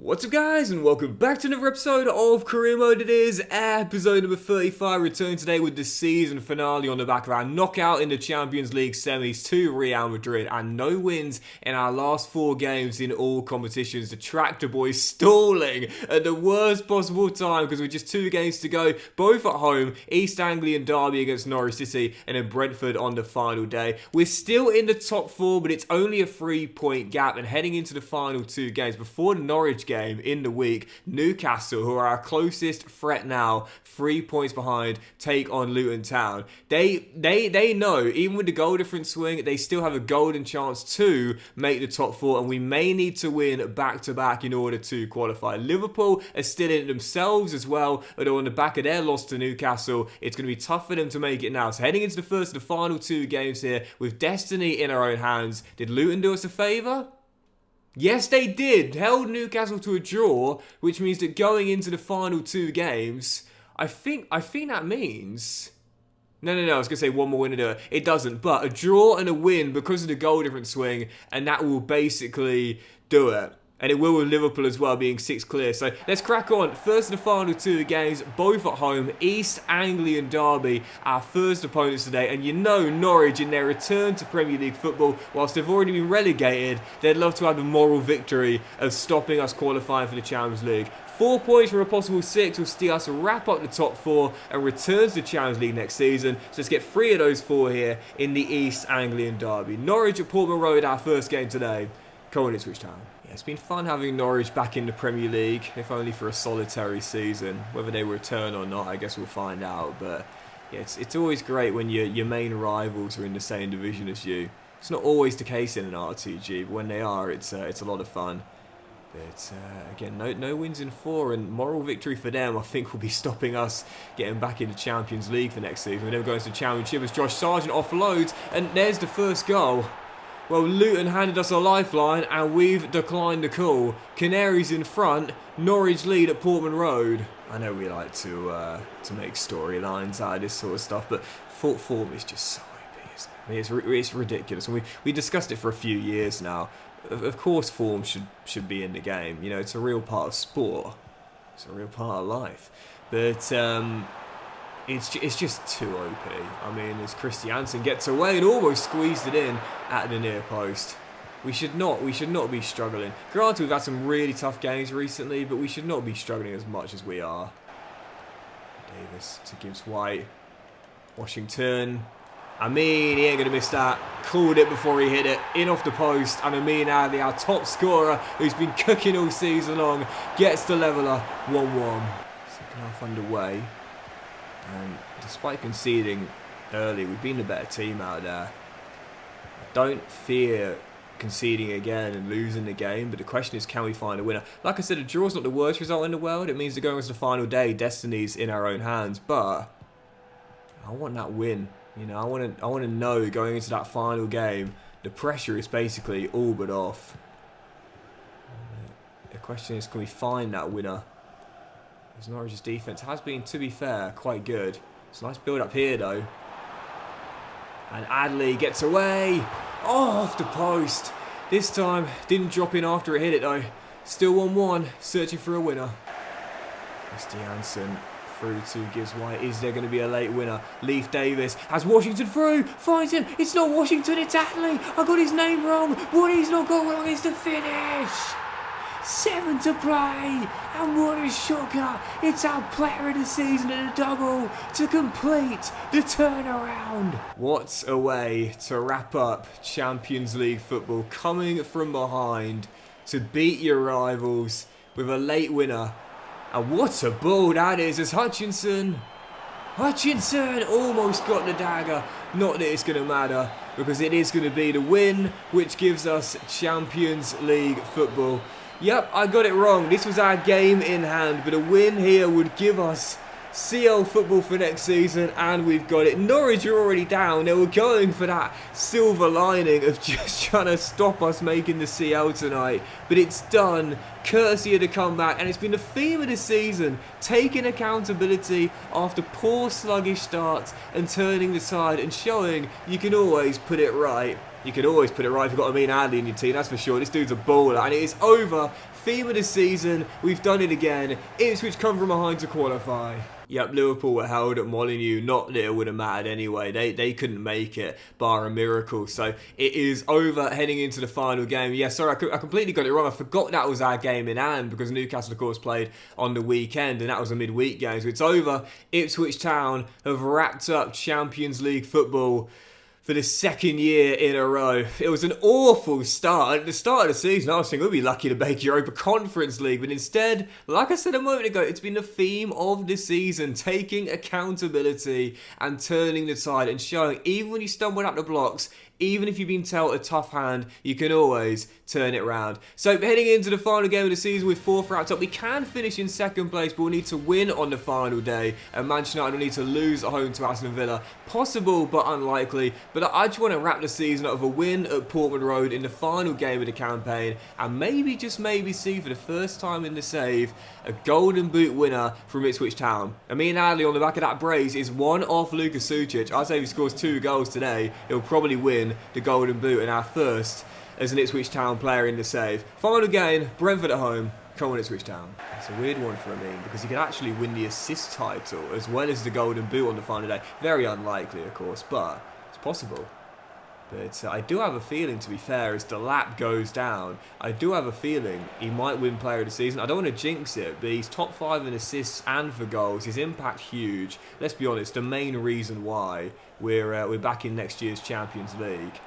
What's up guys, and welcome back to another episode of Career Mode. It is episode number 35, returning today with the season finale on the back of our knockout in the Champions League semis to Real Madrid and no wins in our last 4 games in all competitions. The Tractor Boys stalling at the worst possible time because with just 2 games to go, both at home, East Anglian derby against Norwich City and then Brentford on the final day. We're still in the top 4, but it's only a 3-point gap, and heading into the final 2 games before the Norwich game in the week, Newcastle, who are our closest threat now, 3 points behind, take on Luton Town. They know, even with the goal difference swing, they still have a golden chance to make the top 4, and we may need to win back-to-back in order to qualify. Liverpool are still in it themselves as well, although on the back of their loss to Newcastle, it's going to be tough for them to make it now. So heading into the first of the final 2 games here, with destiny in our own hands, did Luton do us a favour? Yes, they did. Held Newcastle to a draw, which means that going into the final 2 games, I think that means... No, I was going to say one more win to do it. It doesn't, but a draw and a win because of the goal difference swing, and that will basically do it. And it will with Liverpool as well, being 6 clear. So let's crack on. First of the final 2 games, both at home. East Anglian derby, our first opponents today. And you know Norwich, in their return to Premier League football, whilst they've already been relegated, they'd love to have the moral victory of stopping us qualifying for the Champions League. 4 points from a possible 6 will see us wrap up the top 4 and return to the Champions League next season. So let's get 3 of those 4 here in the East Anglian derby. Norwich at Portman Road, our first game today. Come on, Ipswich Town. Yeah, it's been fun having Norwich back in the Premier League, if only for a solitary season. Whether they return or not, I guess we'll find out. But yeah, it's always great when your main rivals are in the same division as you. It's not always the case in an RTG, but when they are, it's a lot of fun. But again, no wins in 4, and moral victory for them, I think, will be stopping us getting back in the Champions League for next season. We're never going to the Championship as Josh Sargent offloads, and there's the first goal. Well, Luton handed us a lifeline and we've declined the call. Canaries in front, Norwich lead at Portman Road. I know we like to make storylines out of this sort of stuff, but form is just so OP, isn't it? I mean, it's ridiculous. And we discussed it for a few years now. Of course form should be in the game. You know, it's a real part of sport. It's a real part of life. But it's just too OP. I mean, as Christiansen gets away and almost squeezed it in at the near post. We should not be struggling. Granted, we've had some really tough games recently, but we should not be struggling as much as we are. Davis to Gibbs-White. Washington. Amin, he ain't going to miss that. Called it before he hit it. In off the post. And Amin Ali, our top scorer, who's been cooking all season long, gets the leveller 1-1. Second half underway. And despite conceding early, we've been the better team out there. I don't fear conceding again and losing the game, but the question is, can we find a winner? Like I said, a draw's not the worst result in the world. It means that going into the final day, destiny's in our own hands. But I want that win. You know, I want to know going into that final game, the pressure is basically all but off. The question is, can we find that winner? Because Norwich's defence has been, to be fair, quite good. It's a nice build up here though. And Adley gets away. Oh, off the post. This time, didn't drop in after it hit it though. Still 1-1, searching for a winner. Christiansen through to Gibbs-White. Is there going to be a late winner? Leif Davis has Washington through. Finds him. It's not Washington, it's Adley. I got his name wrong. What he's not got wrong is the finish. 7 to play, and what a shocker! It's our player of the season and a double to complete the turnaround. What a way to wrap up Champions League football, coming from behind to beat your rivals with a late winner. And what a ball that is, as Hutchinson almost got the dagger. Not that it's going to matter, because it is going to be the win which gives us Champions League football. Yep, I got it wrong. This was our game in hand, but a win here would give us CL football for next season, and we've got it. Norwich are already down. They were going for that silver lining of just trying to stop us making the CL tonight, but it's done, courtesy of the comeback, and it's been the theme of the season, taking accountability after poor sluggish starts and turning the tide and showing you can always put it right. you can always put it right if you've got Amin Adli in your team, that's for sure. This dude's a baller, and it is over. Theme of the season, we've done it again. Ipswich come from behind to qualify. Yep, Liverpool were held at Molineux. Not that it would have mattered anyway. They couldn't make it, bar a miracle. So it is over heading into the final game. Yeah, sorry, I completely got it wrong. I forgot that was our game in hand because Newcastle, of course, played on the weekend and that was a midweek game. So it's over. Ipswich Town have wrapped up Champions League football for the second year in a row. It was an awful start. At the start of the season, I was thinking we'd be lucky to make Europa Conference League, but instead, like I said a moment ago, it's been the theme of the season, taking accountability and turning the tide and showing, even when you stumble up the blocks, even if you've been dealt a tough hand, you can always turn it around. So heading into the final game of the season with 4th wrapped up, we can finish in 2nd place, but we'll need to win on the final day, and Manchester United will need to lose at home to Aston Villa. Possible, but unlikely. But I just want to wrap the season up with a win at Portman Road in the final game of the campaign, and maybe, just maybe, see for the first time in the save, a Golden Boot winner from Ipswich Town. Amin Adli on the back of that brace is one off Lukas Sucic. I'd say if he scores 2 goals today, he'll probably win the Golden Boot and our first as an Ipswich Town player in the save. Final game, Brentford at home. Come on, Ipswich Town. It's a weird one for Amin because he could actually win the assist title as well as the Golden Boot on the final day. Very unlikely, of course, but it's possible. But I do have a feeling, to be fair, as the lap goes down, I do have a feeling he might win Player of the Season. I don't want to jinx it, but he's top 5 in assists and for goals. His impact huge. Let's be honest, the main reason why we're back in next year's Champions League.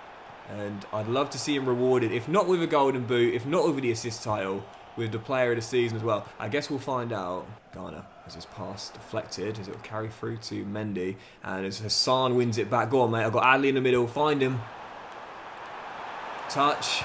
And I'd love to see him rewarded, if not with a Golden Boot, if not with the assist title, with the Player of the Season as well. I guess we'll find out. Garner has his pass deflected as it will carry through to Mendy, and as Hassan wins it back. Go on, mate. I've got Adli in the middle. Find him. Touch.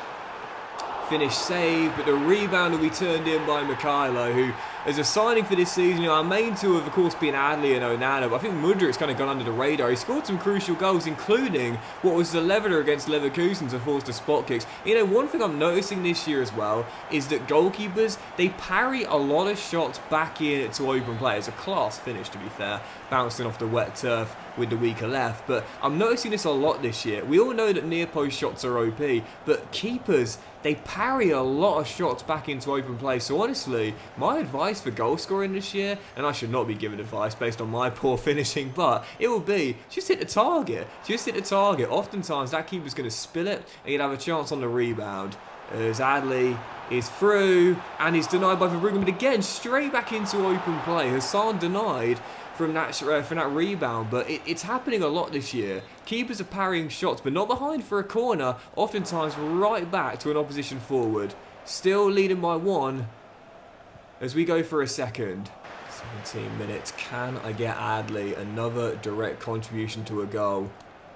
Finish save, but the rebound will be turned in by Mikhailo, who, as a signing for this season, our main two have, of course, been Adli and Onana, but I think Mudrik's kind of gone under the radar. He scored some crucial goals, including what was the leveller against Leverkusen to force the spot kicks. You know, one thing I'm noticing this year as well is that goalkeepers, they parry a lot of shots back in to open play. It's a class finish, to be fair, bouncing off the wet turf with the weaker left, but I'm noticing this a lot this year. We all know that near post shots are OP, but keepers, they parry a lot of shots back into open play. So honestly, my advice for goal scoring this year, and I should not be giving advice based on my poor finishing, but it will be, just hit the target. Just hit the target. Oftentimes that keeper's going to spill it and you'd have a chance on the rebound. As Adli is through and he's denied by Verbruggen, but again, straight back into open play. Hassan denied from that rebound, but it's happening a lot this year. Keepers are parrying shots, but not behind for a corner, oftentimes right back to an opposition forward. Still leading by 1 as we go for a second. 17 minutes. Can I get Adli another direct contribution to a goal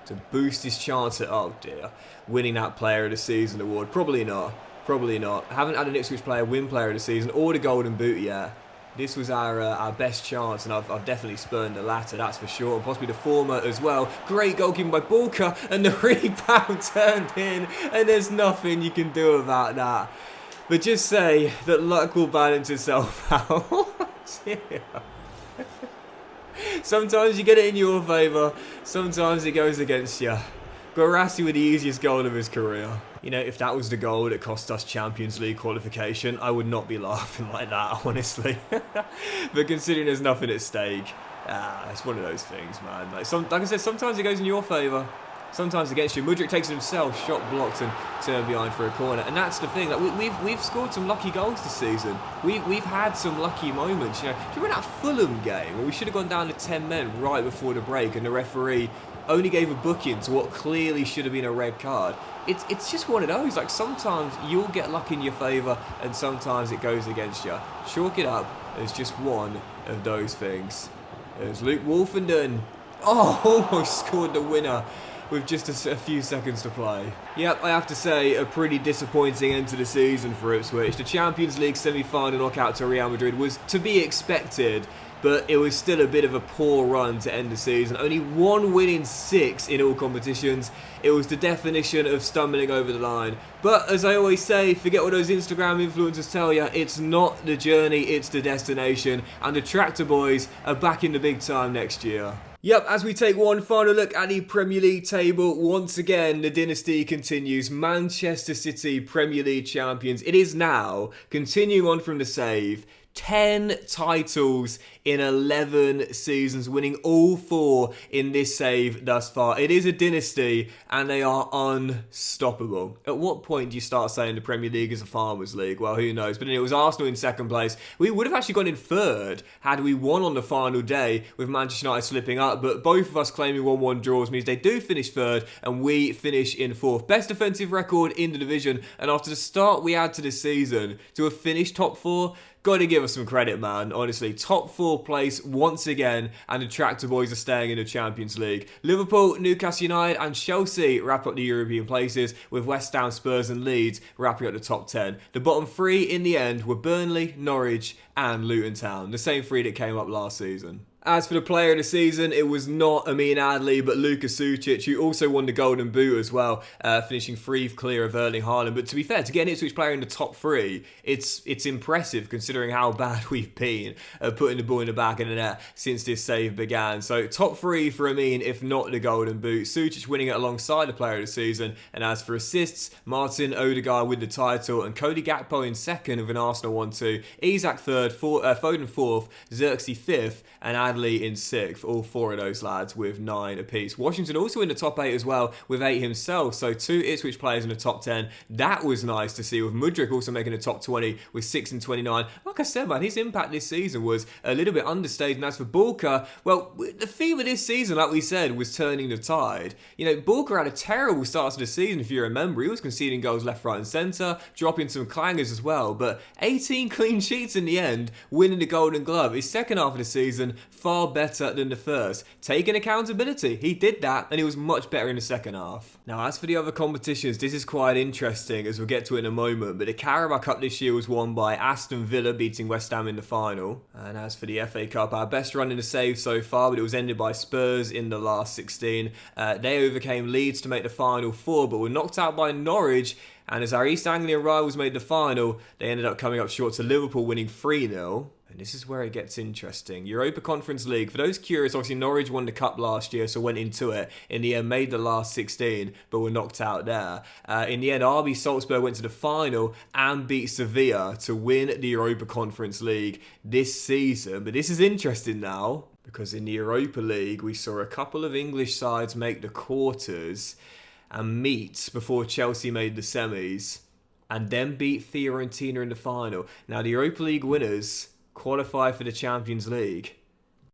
to boost his chance at, oh dear, winning that Player of the Season award? Probably not. Probably not. I haven't had an Ipswich player win Player of the Season or the Golden Boot yet. This was our best chance, and I've definitely spurned the latter, that's for sure, and possibly the former as well. Great goalkeeping by Bulka, and the rebound turned in, and there's nothing you can do about that. But just say that luck will balance itself out. Sometimes you get it in your favour, sometimes it goes against you. Guarassi with the easiest goal of his career. You know, if that was the goal that cost us Champions League qualification, I would not be laughing like that, honestly. But considering there's nothing at stake, it's one of those things, man. Like I said, sometimes it goes in your favour, sometimes against you. Mudryk takes it himself, shot blocked and turned behind for a corner. And that's the thing. Like we've scored some lucky goals this season. We've had some lucky moments. You know, do you remember that Fulham game where we should have gone down to 10 men right before the break, and the referee only gave a booking to what clearly should have been a red card? It's just one of those. Like, sometimes you'll get luck in your favour and sometimes it goes against you. Chalk it up as just one of those things. There's Luke Wolfenden. Oh, almost scored the winner with just a few seconds to play. Yep, I have to say, a pretty disappointing end to the season for Ipswich. The Champions League semi-final knockout to Real Madrid was to be expected, but it was still a bit of a poor run to end the season. Only 1 win in 6 in all competitions. It was the definition of stumbling over the line. But as I always say, forget what those Instagram influencers tell you. It's not the journey, it's the destination. And the Tractor Boys are back in the big time next year. Yep, as we take one final look at the Premier League table, once again, the dynasty continues. Manchester City, Premier League champions. It is now, continuing on from the save, 10 titles in 11 seasons, winning all 4 in this save thus far. It is a dynasty, and they are unstoppable. At what point do you start saying the Premier League is a farmers' league? Well, who knows? But it was Arsenal in second place. We would have actually gone in third had we won on the final day, with Manchester United slipping up, but both of us claiming 1-1 draws means they do finish third, and we finish in fourth. Best defensive record in the division, and after the start we had to this season, to have finished top 4, got to give us some credit, man. Honestly, top 4 place once again, and the Tractor Boys are staying in the Champions League. Liverpool, Newcastle United, and Chelsea wrap up the European places, with West Ham, Spurs, and Leeds wrapping up the top 10. The bottom 3 in the end were Burnley, Norwich, and Luton Town, the same 3 that came up last season. As for the player of the season, it was not Amin Adli, but Luka Sucic, who also won the Golden Boot as well, finishing 3 clear of Erling Haaland. But to be fair, to get an Ipswich player in the top 3, it's impressive considering how bad we've been at putting the ball in the back of the net since this save began. So top 3 for Amin, if not the Golden Boot. Sucic winning it alongside the player of the season. And as for assists, Martin Odegaard with the title, and Cody Gakpo in second with an Arsenal 1-2. Isak third, Foden fourth, Xerxes fifth, and Adli in 6th, all 4 of those lads with 9 apiece. Washington also in the top 8 as well with 8 himself, so 2 Ipswich players in the top 10. That was nice to see, with Mudryk also making the top 20 with 6 and 29. Like I said, man, his impact this season was a little bit understated. And as for Bulka, well, the theme of this season, like we said, was turning the tide. You know, Bulka had a terrible start to the season, if you remember. He was conceding goals left, right and centre, dropping some clangers as well, but 18 clean sheets in the end, winning the Golden Glove. His second half of the season, far better than the first. Taking accountability, he did that, and he was much better in the second half. Now, as for the other competitions, this is quite interesting, as we'll get to in a moment, but the Carabao Cup this year was won by Aston Villa, beating West Ham in the final. And as for the FA Cup, our best run in the save so far, but it was ended by Spurs in the last 16. They overcame Leeds to make the final 4, but were knocked out by Norwich. And as our East Anglian rivals made the final, they ended up coming up short to Liverpool, winning 3-0. And this is where it gets interesting. Europa Conference League. For those curious, obviously Norwich won the cup last year, so went into it. In the end, made the last 16, but were knocked out there. In the end, RB Salzburg went to the final and beat Sevilla to win the Europa Conference League this season. But this is interesting now, because in the Europa League, we saw a couple of English sides make the quarters and meet before Chelsea made the semis, and then beat Fiorentina in the final. Now, the Europa League winners qualify for the Champions League.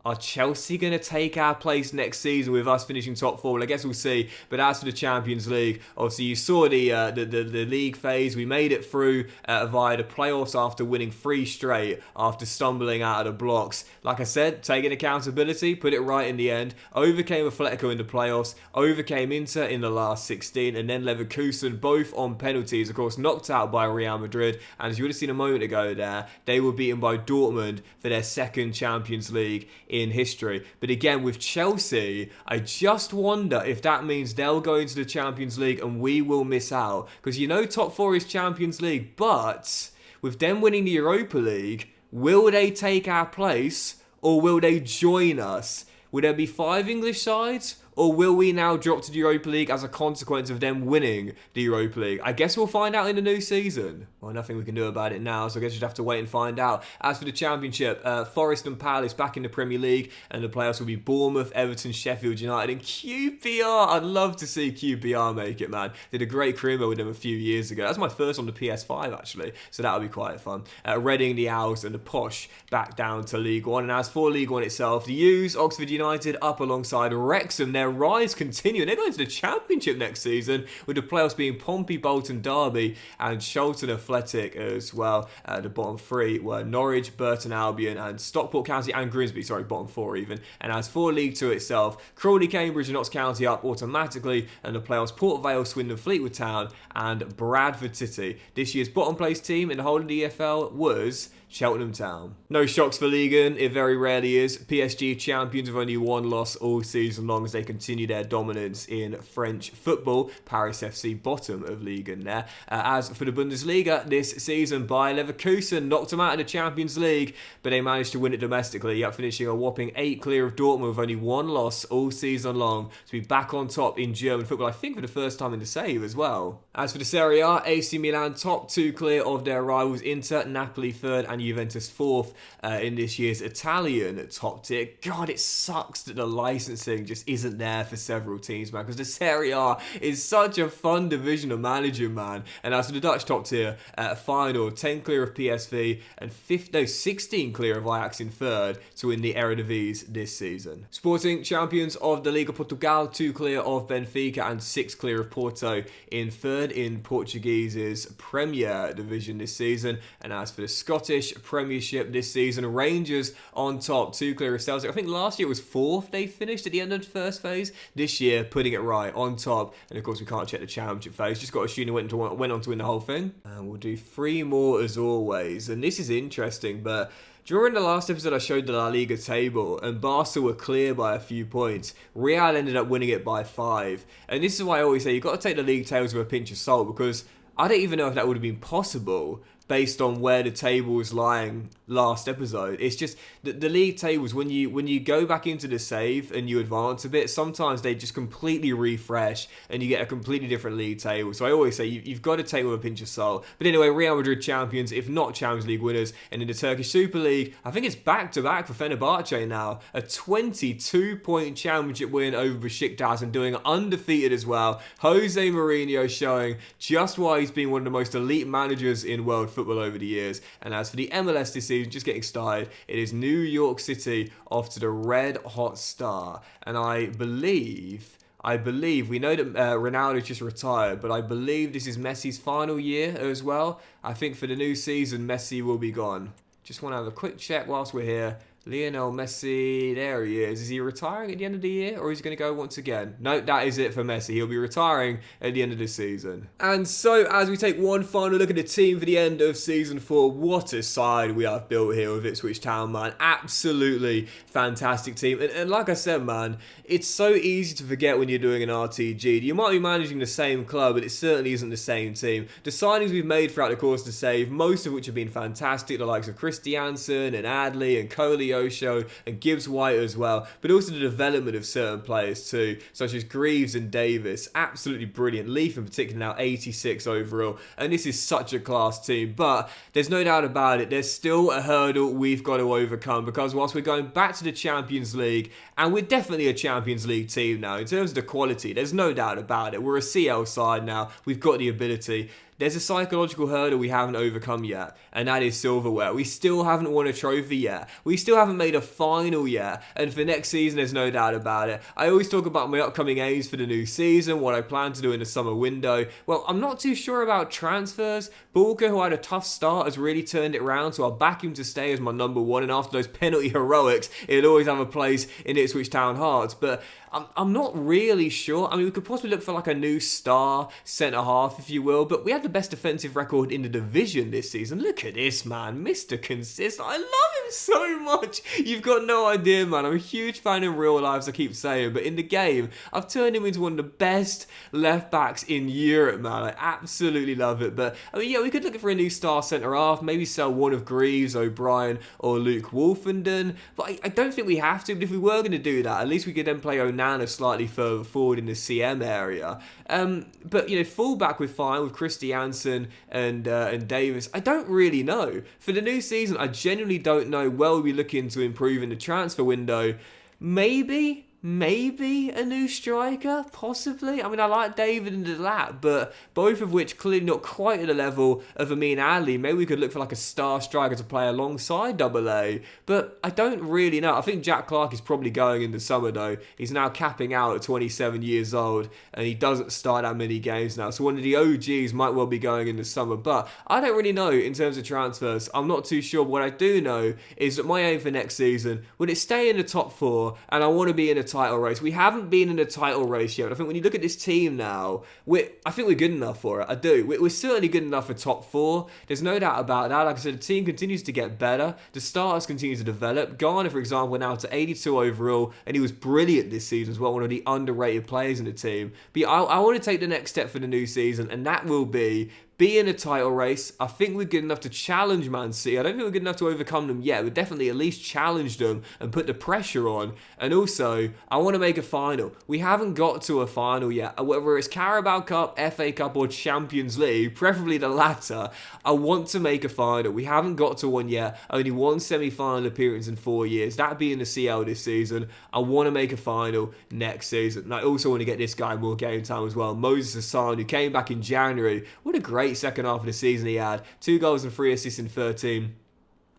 Are Chelsea going to take our place next season with us finishing top 4? Well, I guess we'll see. But as for the Champions League, obviously you saw the league phase. We made it through via the playoffs after winning 3 straight, after stumbling out of the blocks. Like I said, taking accountability, put it right in the end. Overcame Atletico in the playoffs, overcame Inter in the last 16, and then Leverkusen, both on penalties. Of course, knocked out by Real Madrid. And as you would have seen a moment ago there, they were beaten by Dortmund for their second Champions League in history. But again, with Chelsea, I just wonder if that means they'll go into the Champions League and we will miss out. Because you know top 4 is Champions League, but with them winning the Europa League, will they take our place or will they join us? Will there be 5 English sides? Or will we now drop to the Europa League as a consequence of them winning the Europa League? I guess we'll find out in the new season. Well, nothing we can do about it now, so I guess we'll have to wait and find out. As for the Championship, Forest and Palace back in the Premier League, and the playoffs will be Bournemouth, Everton, Sheffield United, and QPR. I'd love to see QPR make it, man. Did a great career with them a few years ago. That's my first on the PS5, actually, so that'll be quite fun. Reading, the Owls, and the Posh back down to League One. And as for League One itself, the U's, Oxford United, up alongside Wrexham. Their rise continuing. They're going to the Championship next season, with the playoffs being Pompey, Bolton, Derby, and Charlton Athletic as well. The bottom 3 were Norwich, Burton Albion, and Stockport County and Grimsby. Sorry, bottom 4 even. And as for League 2 itself, Crawley, Cambridge, and Notts County up automatically, and the playoffs Port Vale, Swindon, Fleetwood Town, and Bradford City. This year's bottom place team in the whole of the EFL was Cheltenham Town. No shocks for Ligue 1, it very rarely is. PSG champions with only 1 loss all season long, as they continue continue their dominance in French football. Paris FC bottom of Ligue 1 there. As for the Bundesliga, this season Bayer Leverkusen knocked them out of the Champions League, but they managed to win it domestically, finishing a whopping 8 clear of Dortmund with only one loss all season long, to be back on top in German football, I think for the first time in the save as well. As for the Serie A, AC Milan top 2 clear of their rivals Inter, Napoli third and Juventus fourth in this year's Italian top tier. God, it sucks that the licensing just isn't there for several teams, man, because the Serie A is such a fun division of managing, man. And as for the Dutch top tier, final 10 clear of PSV and 16 clear of Ajax in third to win the Eredivisie this season. Sporting champions of the Liga Portugal, 2 clear of Benfica and 6 clear of Porto in third in Portuguese's Premier Division this season. And as for the Scottish Premiership this season, Rangers on top, 2 clear of Celtic. I think last year it was 4th they finished at the end of the first phase. This year, putting it right on top. And of course, we can't check the championship phase. Just got to assume went on to win the whole thing. And we'll do 3 more as always. And this is interesting, but during the last episode, I showed the La Liga table, and Barca were clear by a few points. Real ended up winning it by 5. And this is why I always say you've got to take the league tables with a pinch of salt, because I don't even know if that would have been possible based on where the table was lying last episode. It's just the league tables, when you go back into the save and you advance a bit, sometimes they just completely refresh and you get a completely different league table. So I always say you've got to take it with a pinch of salt. But anyway, Real Madrid champions, if not Champions League winners. And in the Turkish Super League, I think it's back-to-back for Fenerbahce now. A 22-point championship win over Besiktas and doing undefeated as well. Jose Mourinho showing just why he's been one of the most elite managers in world football over the years. And as for the MLS this season, just getting started, it is New York City off to the red hot start. And I believe we know that Ronaldo just retired, but I believe this is Messi's final year as well. I think for the new season, Messi will be gone. Just want to have a quick check whilst we're here. Lionel Messi, there he is. Is he retiring at the end of the year, or is he going to go once again? No, that is it for Messi. He'll be retiring at the end of the season. And so, as we take one final look at the team for the end of Season 4, what a side we have built here with Ipswich Town, man. Absolutely fantastic team. And like I said, man, it's so easy to forget when you're doing an RTG. You might be managing the same club, but it certainly isn't the same team. The signings we've made throughout the course of the save, most of which have been fantastic, the likes of Christiansen and Adley and Coley Show and Gibbs White as well, but also the development of certain players too, such as Greaves and Davis. Absolutely brilliant. Leaf in particular now 86 overall, and this is such a class team. But there's no doubt about it, there's still a hurdle we've got to overcome, because whilst we're going back to the Champions League, and we're definitely a Champions League team now in terms of the quality, there's no doubt about it. We're a CL side now, we've got the ability. There's a psychological hurdle we haven't overcome yet, and that is silverware. We still haven't won a trophy yet. We still haven't made a final yet, and for next season, there's no doubt about it. I always talk about my upcoming aims for the new season, what I plan to do in the summer window. Well, I'm not too sure about transfers. Bulka, who had a tough start, has really turned it around, so I'll back him to stay as my number one, and after those penalty heroics, he'll always have a place in Ipswich Town hearts. But I'm not really sure. I mean, we could possibly look for like a new star centre-half, if you will, but we had the best defensive record in the division this season. Look at this, man. Mr. Consistent. I love him so much. You've got no idea, man. I'm a huge fan in real life, as I keep saying, but in the game, I've turned him into one of the best left-backs in Europe, man. I absolutely love it. But, I mean, yeah, we could look for a new star centre-half, maybe sell one of Greaves, O'Brien, or Luke Wolfenden, but I don't think we have to. But if we were going to do that, at least we could then play Onana slightly further forward in the CM area. But, you know, fullback we're fine with Christiansen and Davis. I don't really know. For the new season, I genuinely don't know where we'll be looking to improve in the transfer window. Maybe a new striker, possibly. I mean, I like David and Delap, but both of which clearly not quite at the level of Amin Ali. Maybe we could look for like a star striker to play alongside AA, but I don't really know. I think Jack Clark is probably going in the summer though. He's now capping out at 27 years old, and he doesn't start that many games now, so one of the OGs might well be going in the summer, but I don't really know in terms of transfers. I'm not too sure. What I do know is that my aim for next season, would it stay in the top 4, and I want to be in the title race. We haven't been in a title race yet. I think when you look at this team now, I think we're good enough for it. I do. We're certainly good enough for top 4. There's no doubt about that. Like I said, the team continues to get better. The starters continue to develop. Garner, for example, now to 82 overall, and he was brilliant this season as well. One of the underrated players in the team. But I want to take the next step for the new season, and that will be in a title race. I think we're good enough to challenge Man City. I don't think we're good enough to overcome them yet. We'll definitely at least challenge them and put the pressure on. And also, I want to make a final. We haven't got to a final yet. Whether it's Carabao Cup, FA Cup or Champions League, preferably the latter, I want to make a final. We haven't got to one yet. Only one semi-final appearance in 4 years. That being the CL this season. I want to make a final next season. And I also want to get this guy more game time as well. Moses Hassan, who came back in January. What a great second half of the season he had. 2 goals and 3 assists in 13.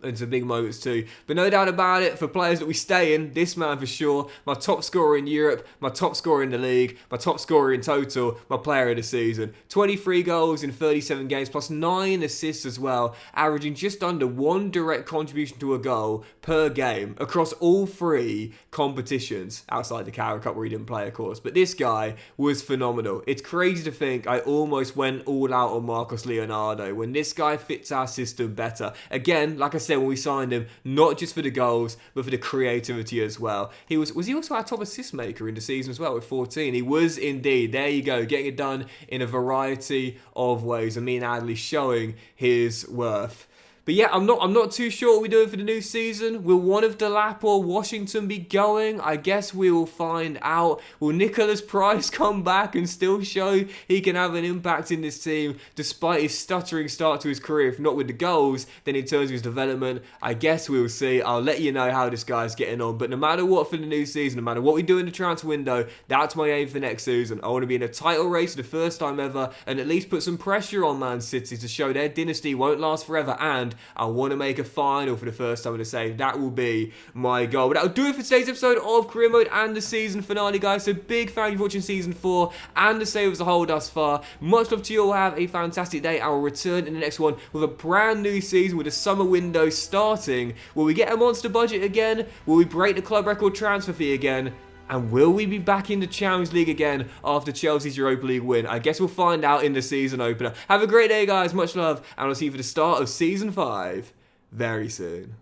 And some big moments too. But no doubt about it, for players that we stay in, this man for sure, my top scorer in Europe, my top scorer in the league, my top scorer in total, my player of the season. 23 goals in 37 games, plus 9 assists as well, averaging just under 1 direct contribution to a goal per game across all 3 competitions, outside the Carabao Cup where he didn't play, of course. But this guy was phenomenal. It's crazy to think I almost went all out on Marcos Leonardo when this guy fits our system better. Again, like I said, when we signed him, not just for the goals, but for the creativity as well. Was he also our top assist maker in the season as well with 14? He was indeed. There you go, getting it done in a variety of ways. And me and Adley showing his worth. But yeah, I'm not too sure what we're doing for the new season. Will one of Delap or Washington be going? I guess we will find out. Will Nicholas Price come back and still show he can have an impact in this team despite his stuttering start to his career? If not with the goals, then in terms of his development, I guess we'll see. I'll let you know how this guy's getting on. But no matter what for the new season, no matter what we do in the transfer window, that's my aim for next season. I want to be in a title race for the first time ever and at least put some pressure on Man City to show their dynasty won't last forever, and I want to make a final for the first time in the save. That will be my goal. But that'll do it for today's episode of Career Mode and the season finale, guys. So big thank you for watching season 4 and the save as a whole thus far. Much love to you all. Have a fantastic day. I will return in the next one with a brand new season with a summer window starting. Will we get a monster budget again? Will we break the club record transfer fee again? And will we be back in the Champions League again after Chelsea's Europa League win? I guess we'll find out in the season opener. Have a great day, guys. Much love. And I'll see you for the start of Season 5 very soon.